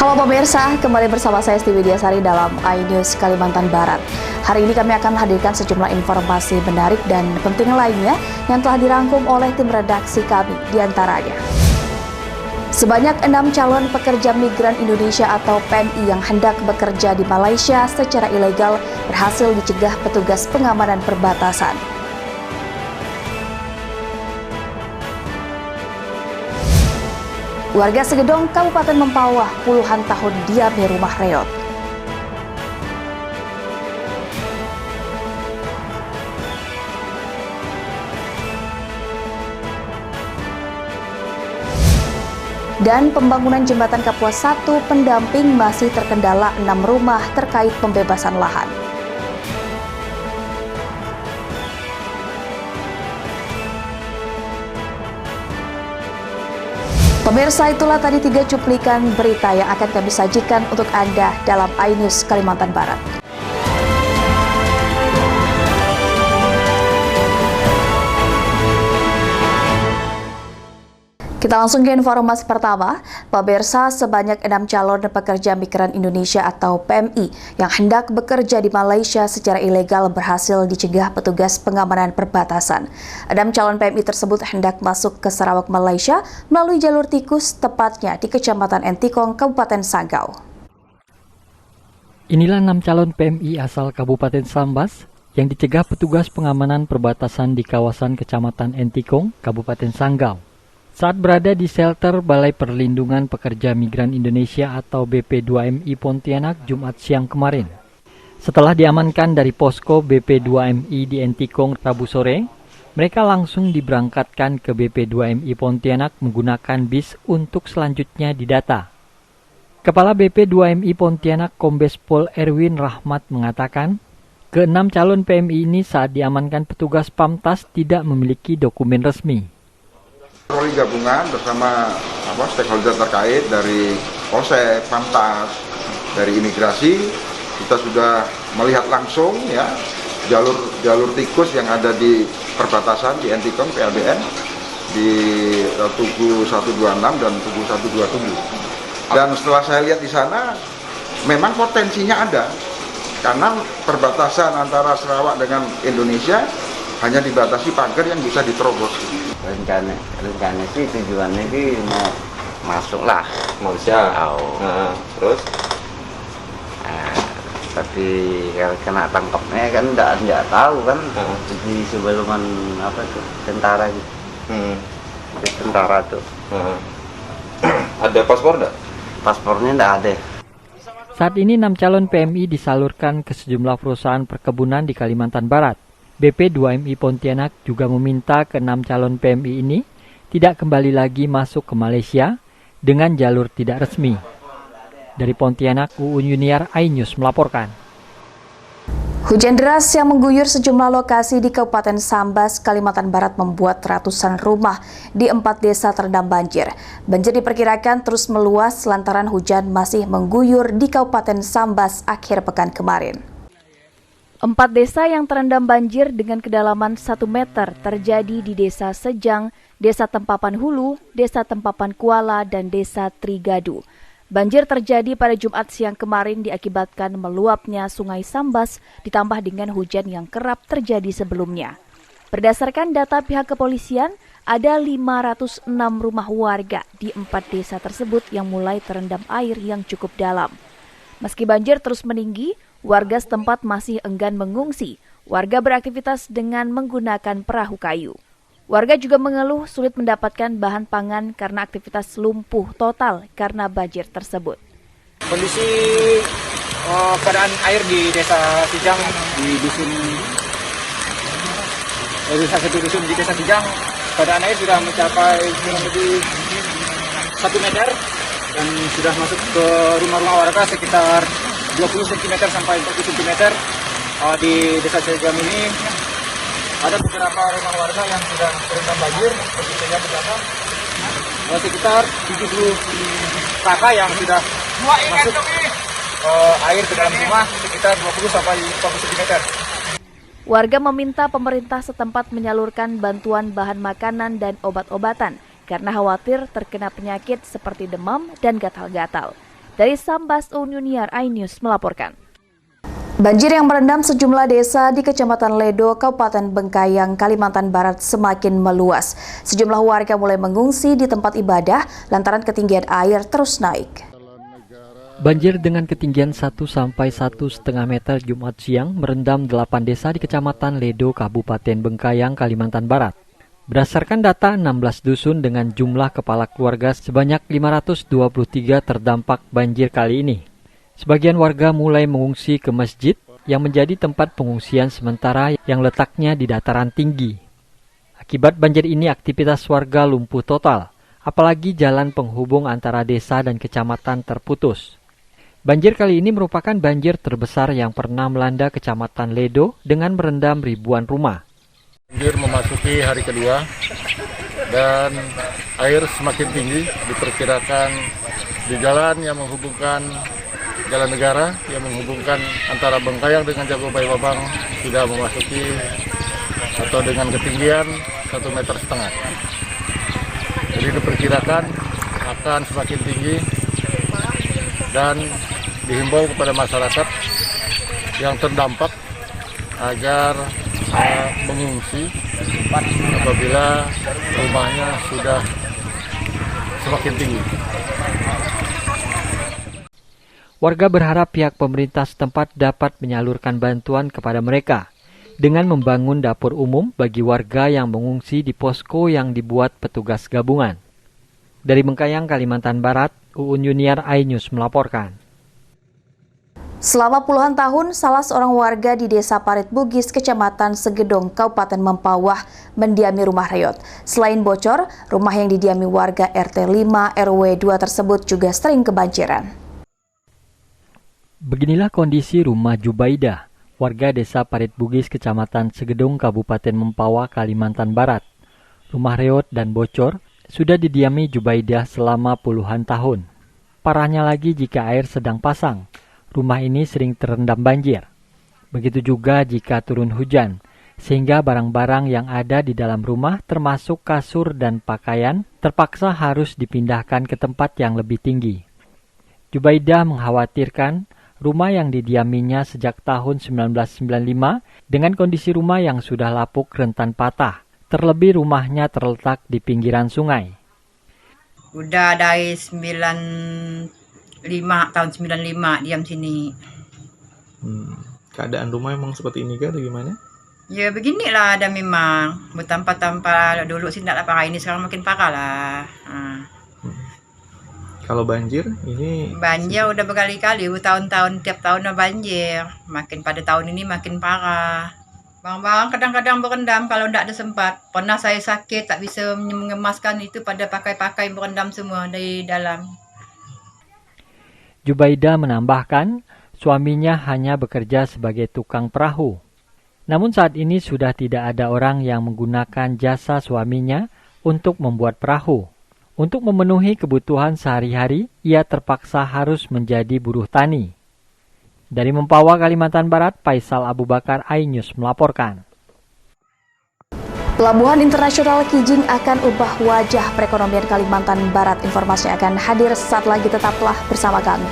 Halo pemirsa, kembali bersama saya Esti Widiasari dalam iNews Kalimantan Barat. Hari ini kami akan hadirkan sejumlah informasi menarik dan penting lainnya yang telah dirangkum oleh tim redaksi kami, diantaranya. Sebanyak 6 calon pekerja migran Indonesia atau PMI yang hendak bekerja di Malaysia secara ilegal berhasil dicegah petugas pengamanan perbatasan. Warga Segedong, Kabupaten Mempawah, puluhan tahun diam di rumah reot. Dan pembangunan jembatan Kapuas 1 pendamping masih terkendala 6 rumah terkait pembebasan lahan. Pemirsa, itulah tadi 3 cuplikan berita yang akan kami sajikan untuk Anda dalam iNews Kalimantan Barat. Kita langsung ke informasi pertama. Pemirsa, sebanyak 6 calon pekerja migran Indonesia atau PMI yang hendak bekerja di Malaysia secara ilegal berhasil dicegah petugas pengamanan perbatasan. 6 calon PMI tersebut hendak masuk ke Sarawak, Malaysia melalui jalur tikus, tepatnya di Kecamatan Entikong, Kabupaten Sanggau. Inilah 6 calon PMI asal Kabupaten Sambas yang dicegah petugas pengamanan perbatasan di kawasan Kecamatan Entikong, Kabupaten Sanggau, saat berada di shelter Balai Perlindungan Pekerja Migran Indonesia atau BP2MI Pontianak Jumat siang kemarin. Setelah diamankan dari posko BP2MI di Entikong Rabu sore, mereka langsung diberangkatkan ke BP2MI Pontianak menggunakan bis untuk selanjutnya didata. Kepala BP2MI Pontianak Kombes Pol Erwin Rahmat mengatakan, ke-6 calon PMI ini saat diamankan petugas Pamtas tidak memiliki dokumen resmi. Patroli gabungan bersama stakeholder terkait dari Polsek, Pamtas, dari imigrasi, kita sudah melihat langsung ya jalur tikus yang ada di perbatasan di Entikong PLBN di Tugu 126 dan Tugu 127. Dan setelah saya lihat di sana, memang potensinya ada karena perbatasan antara Sarawak dengan Indonesia hanya dibatasi pagar yang bisa diterobos. Rencana sih tujuannya sih mau masuk lah Malaysia. Terus tapi kalau kena tangkapnya kan nggak tahu kan. Jadi sebelum tentara gitu. Tentara tuh. Ada paspor nggak? Paspornya nggak ada. Saat ini 6 calon PMI disalurkan ke sejumlah perusahaan perkebunan di Kalimantan Barat. BP2MI Pontianak juga meminta ke-6 calon PMI ini tidak kembali lagi masuk ke Malaysia dengan jalur tidak resmi. Dari Pontianak, Uun Yuniar, iNews melaporkan. Hujan deras yang mengguyur sejumlah lokasi di Kabupaten Sambas, Kalimantan Barat membuat ratusan rumah di 4 desa terendam banjir. Banjir diperkirakan terus meluas lantaran hujan masih mengguyur di Kabupaten Sambas akhir pekan kemarin. 4 desa yang terendam banjir dengan kedalaman 1 meter terjadi di Desa Sejang, Desa Tempapan Hulu, Desa Tempapan Kuala, dan Desa Trigadu. Banjir terjadi pada Jumat siang kemarin diakibatkan meluapnya Sungai Sambas ditambah dengan hujan yang kerap terjadi sebelumnya. Berdasarkan data pihak kepolisian, ada 506 rumah warga di 4 desa tersebut yang mulai terendam air yang cukup dalam. Meski banjir terus meninggi, warga setempat masih enggan mengungsi. Warga beraktivitas dengan menggunakan perahu kayu. Warga juga mengeluh sulit mendapatkan bahan pangan karena aktivitas lumpuh total karena banjir tersebut. Kondisi keadaan air di Desa Sijang, di satu dusun di Desa Sijang, keadaan air sudah mencapai kurang lebih 1 meter dan sudah masuk ke rumah-rumah warga sekitar 20 cm sampai 40 cm. Di Desa Sejam ini ada beberapa rumah warga yang sudah terendam banjir, posisinya belakang sekitar 70 kakak yang sudah masuk air ke dalam rumah sekitar 20 sampai 40 cm. Warga meminta pemerintah setempat menyalurkan bantuan bahan makanan dan obat-obatan karena khawatir terkena penyakit seperti demam dan gatal-gatal. Dari Sambas, Uniar iNews melaporkan. Banjir yang merendam sejumlah desa di Kecamatan Ledo, Kabupaten Bengkayang, Kalimantan Barat semakin meluas. Sejumlah warga mulai mengungsi di tempat ibadah lantaran ketinggian air terus naik. Banjir dengan ketinggian 1-1,5 meter Jumat siang merendam 8 desa di Kecamatan Ledo, Kabupaten Bengkayang, Kalimantan Barat. Berdasarkan data, 16 dusun dengan jumlah kepala keluarga sebanyak 523 terdampak banjir kali ini. Sebagian warga mulai mengungsi ke masjid yang menjadi tempat pengungsian sementara yang letaknya di dataran tinggi. Akibat banjir ini aktivitas warga lumpuh total, apalagi jalan penghubung antara desa dan kecamatan terputus. Banjir kali ini merupakan banjir terbesar yang pernah melanda Kecamatan Ledo dengan merendam ribuan rumah. Banjir memasuki hari kedua dan air semakin tinggi, diperkirakan di jalan yang menghubungkan Jalan Negara yang menghubungkan antara Bengkayang dengan Jagobay Babang sudah memasuki atau dengan ketinggian 1,5 meter. Jadi diperkirakan akan semakin tinggi dan dihimbau kepada masyarakat yang terdampak agar mengungsi apabila rumahnya sudah semakin tinggi. Warga berharap pihak pemerintah setempat dapat menyalurkan bantuan kepada mereka dengan membangun dapur umum bagi warga yang mengungsi di posko yang dibuat petugas gabungan. Dari Bengkayang, Kalimantan Barat, Uniar iNews melaporkan. Selama puluhan tahun, salah seorang warga di Desa Parit Bugis, Kecamatan Segedong, Kabupaten Mempawah, mendiami rumah reot. Selain bocor, rumah yang didiami warga RT 5 RW 2 tersebut juga sering kebanjiran. Beginilah kondisi rumah Jubaidah, warga Desa Parit Bugis, Kecamatan Segedong, Kabupaten Mempawah, Kalimantan Barat. Rumah reot dan bocor sudah didiami Jubaidah selama puluhan tahun. Parahnya lagi jika air sedang pasang, rumah ini sering terendam banjir. Begitu juga jika turun hujan, sehingga barang-barang yang ada di dalam rumah termasuk kasur dan pakaian terpaksa harus dipindahkan ke tempat yang lebih tinggi. Jubaidah mengkhawatirkan rumah yang didiaminya sejak tahun 1995 dengan kondisi rumah yang sudah lapuk rentan patah, terlebih rumahnya terletak di pinggiran sungai. Udah dari tahun 95 diam sini. Keadaan rumah emang seperti ini kah atau gimana? Ya beginilah ada memang. Bertanpa-tanpa dulu sih tidak parah, ini sekarang makin parah lah. Kalau banjir ini? Banjir udah berkali-kali, tahun-tahun tiap tahun banjir. Makin pada tahun ini makin parah. Barang-barang kadang-kadang berendam kalau tidak ada sempat. Pernah saya sakit tak bisa mengemaskan itu pada pakai-pakai berendam semua dari dalam. Jubaidah menambahkan, suaminya hanya bekerja sebagai tukang perahu. Namun saat ini sudah tidak ada orang yang menggunakan jasa suaminya untuk membuat perahu. Untuk memenuhi kebutuhan sehari-hari, ia terpaksa harus menjadi buruh tani. Dari Mempawah, Kalimantan Barat, Faisal Abu Bakar, iNews melaporkan. Pelabuhan Internasional Kijing akan ubah wajah perekonomian Kalimantan Barat. Informasi akan hadir sesaat lagi, tetaplah bersama kami.